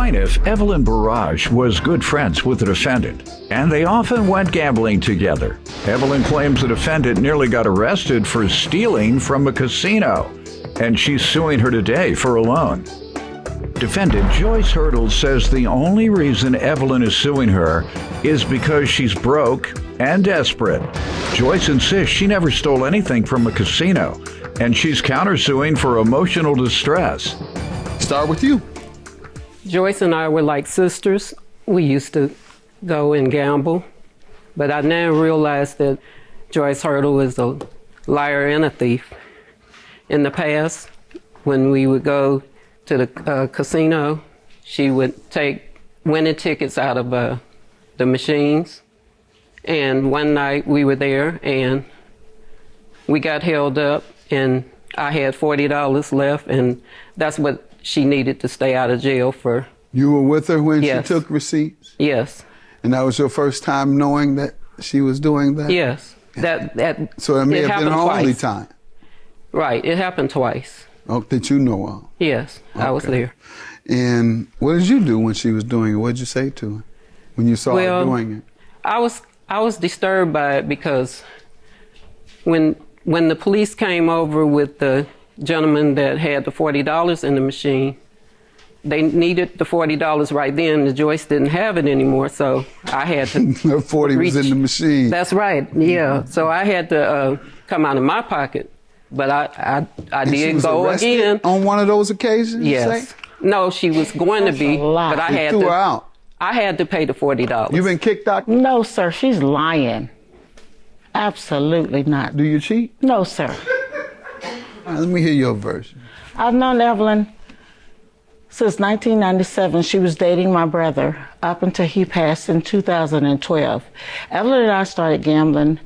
plaintiff, Evelyn Barrage, was good friends with the defendant, and they often went gambling together. Evelyn claims the defendant nearly got arrested for stealing from a casino, and she's suing her today for a loan. Defendant Joyce Hurdle says the only reason Evelyn is suing her is because she's broke and desperate. Joyce insists she never stole anything from a casino, and she's countersuing for emotional distress. Start with you. Joyce and I were like sisters. We used to go and gamble, but I now realize that Joyce Hurdle is a liar and a thief. In the past, when we would go to the casino, she would take winning tickets out of the machines. And one night we were there and we got held up and I had $40 left, and that's what she needed to stay out of jail for. You were with her when Yes. she took receipts? Yes. And that was your first time knowing that she was doing that? Yes. So it may have been her only twice. time? Right. It happened twice. Oh, that you know of? Yes. Okay. I was there. And what did you do when she was doing it? What did you say to her when you saw her doing it? I was disturbed by it because when the police came over with the gentleman that had the $40 in the machine, they needed the $40 right then. The Joyce didn't have it anymore, so I had to. Her 40 was in the machine. That's right. Yeah. So I had to come out of my pocket, but I did go again on one of those occasions. Yes. No, she was going to be, but I had threw to. Her out. I had to pay the $40. You've been kicked out? No, sir. She's lying. Absolutely not. Do you cheat? No, sir. Let me hear your version. I've known Evelyn since 1997. She was dating my brother up until he passed in 2012. Evelyn and I started gambling,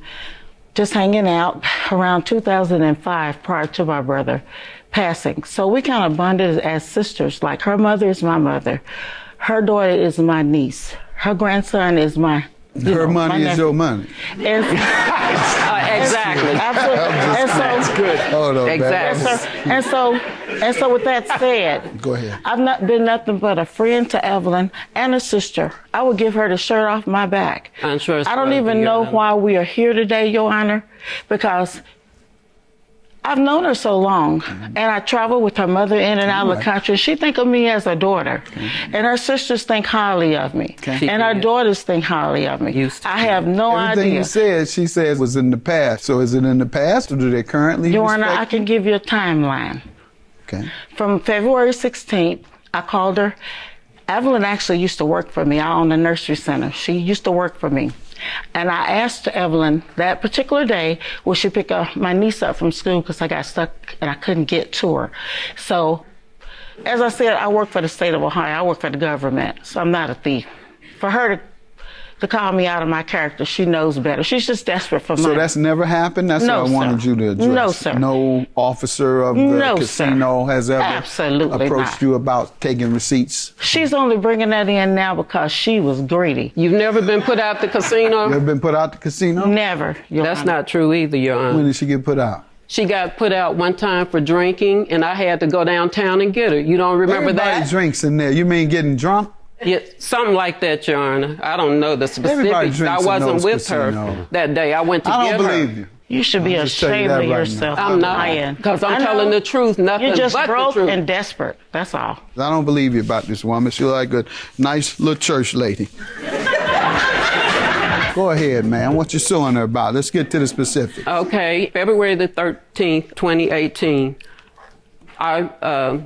just hanging out around 2005 prior to my brother passing. So we kind of bonded as sisters. Like, her mother is my mother. Her daughter is my niece. Her grandson is my... Her money is your money. Exactly. Absolutely. That's good. Hold on, exactly. Yes, and so with that said, go ahead. I've not been nothing but a friend to Evelyn and a sister. I would give her the shirt off my back. I'm sure. I don't even know why we are here today, Your Honor, because I've known her so long, and I travel with her mother in and out of the country. She think of me as a daughter, and her sisters think highly of me, and her daughters think highly of me. I have no idea. Everything you said, she says, was in the past. So is it in the past, or do they currently Your Honor, respect I can give you a timeline. Okay. From February 16th, I called her. Evelyn actually used to work for me. I own a nursery center. She used to work for me. And I asked Evelyn that particular day, will she pick my niece up from school because I got stuck and I couldn't get to her. So, as I said, I work for the state of Ohio. I work for the government, so I'm not a thief. For her to call me out of my character, she knows better. She's just desperate for money. So that's never happened? That's No, what I wanted sir. you to address. No, sir. No officer of the No, casino sir. has ever Absolutely approached not. you about taking receipts? She's only bringing that in now because she was greedy. You've never been put out the casino? You ever been put out the casino? Never, Your That's Honor. not true either, Your Honor. When did she get put out? She got put out one time for drinking, and I had to go downtown and get her. You don't remember Everybody that? drinks in there. You mean getting drunk? Yeah, something like that, Your Honor. I don't know the Everybody specifics. drinks I in wasn't those with her casinos. that day. I went to get her. I don't believe you. You should be I'll just tell you ashamed that of right yourself. now. I'm not, because I'm telling the truth, nothing You're just but broke the truth. and desperate. That's all. I don't believe you about this woman. She's like a nice little church lady. Go ahead, man. What you suing her about? Let's get to the specifics. Okay, February the 13th, 2018, I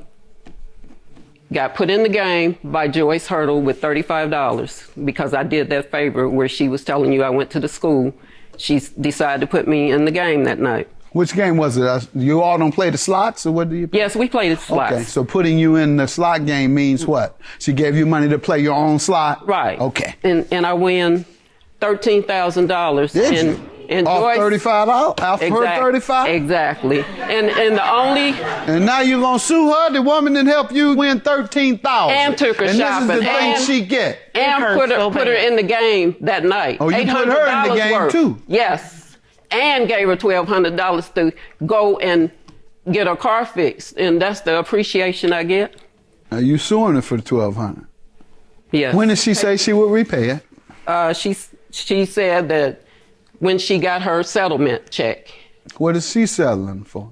got put in the game by Joyce Hurdle with $35 because I did that favor where she was telling you I went to the school. She decided to put me in the game that night. Which game was it? You all don't play the slots, or what do you play? Yes, we played the slots. Okay, so putting you in the slot game means what? She gave you money to play your own slot? Right. Okay. And I win $13,000. Did you? And off Joyce, $35? Off her $35? Exactly. And the only... And now you're going to sue her? The woman that helped you win $13,000. And took her and shopping. And this is the thing she get. And put her in the game that night. Oh, you put her in the game worth. too? Yes. And gave her $1,200 to go and get her car fixed. And that's the appreciation I get. Now you suing her for the $1,200? Yes. When did she say she would repay it? She said that when she got her settlement check. What is she settling for?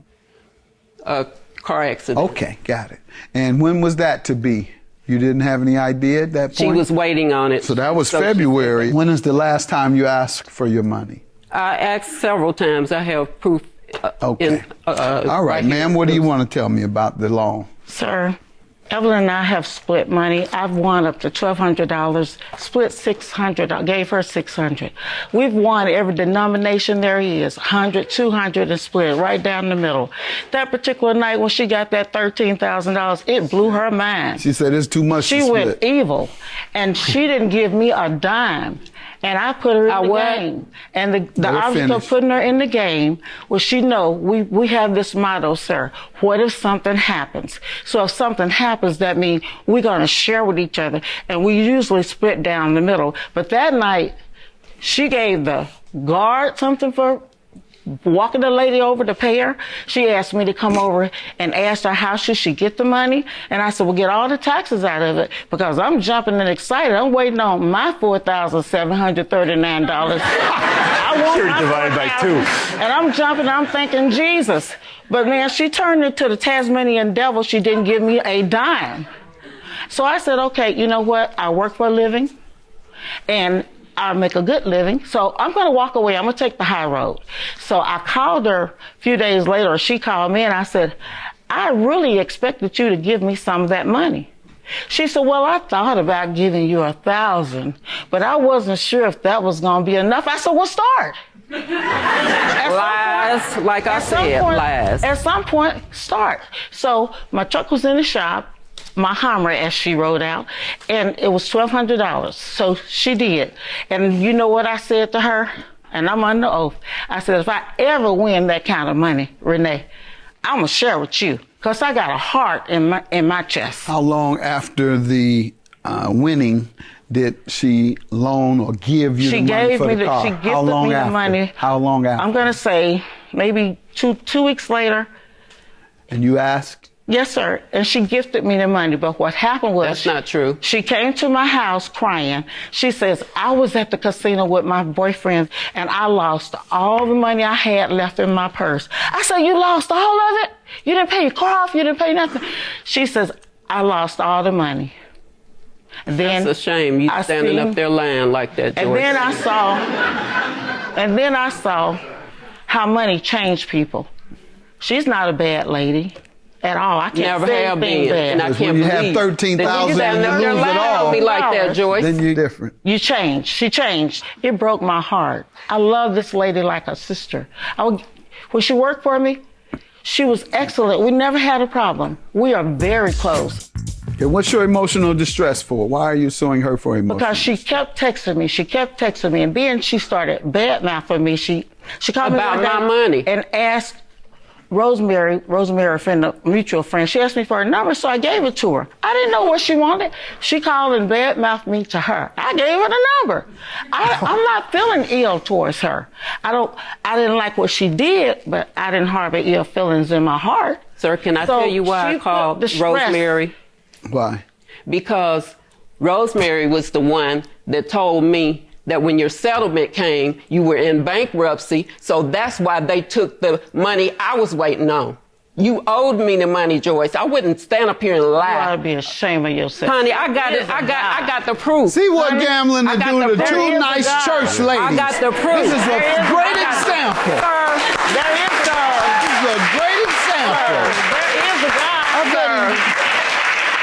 A car accident. Okay, got it. And when was that to be? You didn't have any idea at that point? She was waiting on it. So that was February. When is the last time you asked for your money? I asked several times. I have proof. Okay. All right, ma'am, what do you want to tell me about the loan? Sir, Evelyn and I have split money. I've won up to $1,200, split $600, gave her $600. We've won every denomination there is, 100, 200, and split right down the middle. That particular night when she got that $13,000, it blew her mind. She said it's too much to She split. went evil, and she didn't give me a dime. And I put her in the game. And the object of putting her in the game was she know we have this motto, sir. What if something happens? So if something happens, that means we're going to share with each other. And we usually split down the middle. But that night, she gave the guard something for walking the lady over to pay her. She asked me to come over and asked her how should she get the money. And I said, well, get all the taxes out of it because I'm jumping and excited. I'm waiting on my $4,739. I want Sure, my divided by 2. And I'm jumping, I'm thinking, Jesus. But man, she turned into the Tasmanian devil. She didn't give me a dime. So I said, okay, you know what? I work for a living and I make a good living, so I'm going to walk away. I'm going to take the high road. So I called her a few days later, or she called me, and I said, I really expected you to give me some of that money. She said, well, I thought about giving you $1,000, but I wasn't sure if that was going to be enough. I said, well, start. Lies, like I said, lies. At some point, start. So my truck was in the shop. My Hummer, as she wrote out, and it was $1,200. So she did. And you know what I said to her? And I'm under oath. I said, if I ever win that kind of money, Renee, I'm going to share with you because I got a heart in my chest. How long after the winning did she loan or give you the money for the car? She gifted me the money. How long after? I'm going to say maybe two weeks later. And you asked? Yes, sir. And she gifted me the money. But what happened was... That's not true. She came to my house crying. She says, I was at the casino with my boyfriend and I lost all the money I had left in my purse. I said, you lost all of it? You didn't pay your car off? You didn't pay nothing? She says, I lost all the money. And then that's a shame. You standing up there lying like that, Joyce. And then I saw how money changed people. She's not a bad lady. At all. I can't never say have anything been, bad. and I can't when you believe. have $13,000 and you lose it all, me like that, Joyce. then you're different. You changed. She changed. It broke my heart. I love this lady like a sister. When she worked for me, she was excellent. We never had a problem. We are very close. Okay, what's your emotional distress for? Why are you suing her for emotional Because she kept texting me. She kept texting me, and then she started badmouthing me. She called me about one day my money and asked Rosemary, a friend, a mutual friend, she asked me for her number, so I gave it to her. I didn't know what she wanted. She called and badmouthed me to her. I gave her the number. I'm not feeling ill towards her. I didn't like what she did, but I didn't harbor ill feelings in my heart. Sir, can I tell you why I called Rosemary? Why? Because Rosemary was the one that told me that when your settlement came, you were in bankruptcy, so that's why they took the money I was waiting on. You owed me the money, Joyce. I wouldn't stand up here and lie. You ought to be ashamed of yourself. Honey, I got it. I got the proof. See what gambling to do to two nice church ladies. I got the proof. This is a great example. There is God. This is a great example. There is a God.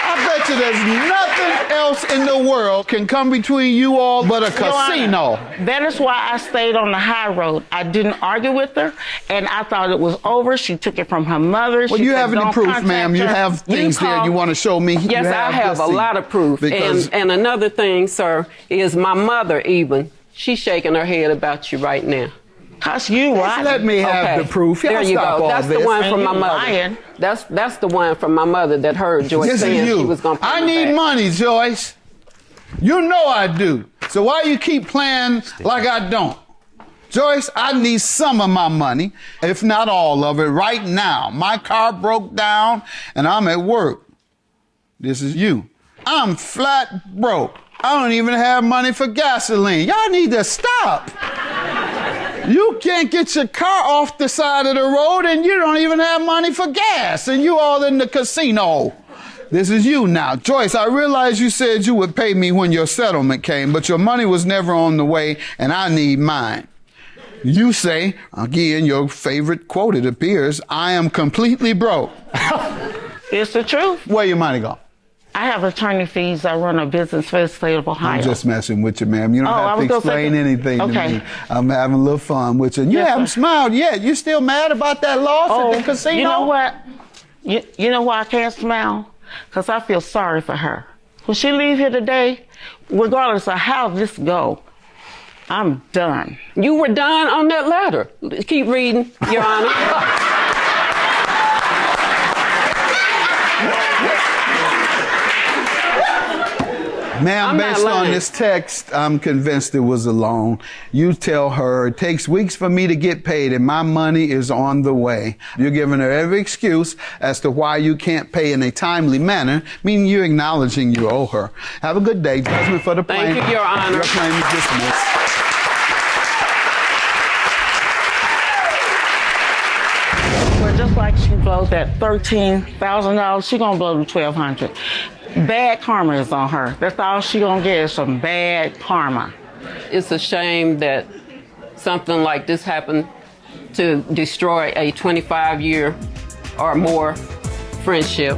I bet you there's nothing else in the world can come between you all but a casino. That is why I stayed on the high road. I didn't argue with her, and I thought it was over. She took it from her mother. Well, you have any proof, ma'am? You have things there you want to show me? Yes, I have a lot of proof. And another thing, sir, is my mother even, she's shaking her head about you right now. Cause you right. Let me have the proof. There you go. That's the one from my mother. That's the one from my mother that heard Joyce saying she was going to pay I need money, Joyce. You know I do. So why you keep playing like I don't? Joyce, I need some of my money, if not all of it, right now. My car broke down and I'm at work. This is you. I'm flat broke. I don't even have money for gasoline. Y'all need to stop. You can't get your car off the side of the road and you don't even have money for gas and you all in the casino. This is you now. Joyce, I realize you said you would pay me when your settlement came, but your money was never on the way and I need mine. You say, again, your favorite quote, it appears, I am completely broke. It's the truth. Where your money go? I have attorney fees. I run a business for the state of Ohio. I'm just messing with you, ma'am. You don't have to explain anything to me. I'm having a little fun with you. And you haven't smiled yet. You still mad about that loss at the casino? You know what? You know why I can't smile? Because I feel sorry for her. When she leave here today, regardless of how this go, I'm done. You were done on that letter. Keep reading, Your Honor. Ma'am, based on this text, I'm convinced it was a loan. You tell her it takes weeks for me to get paid and my money is on the way. You're giving her every excuse as to why you can't pay in a timely manner, meaning you're acknowledging you owe her. Have a good day. Judgment for the plaintiff. Thank you, Your Honor. Your claim is dismissed. Well, just like she blows that $13,000, she gonna blow the $1,200. Bad karma is on her. That's all she gonna get is some bad karma. It's a shame that something like this happened to destroy a 25-year or more friendship.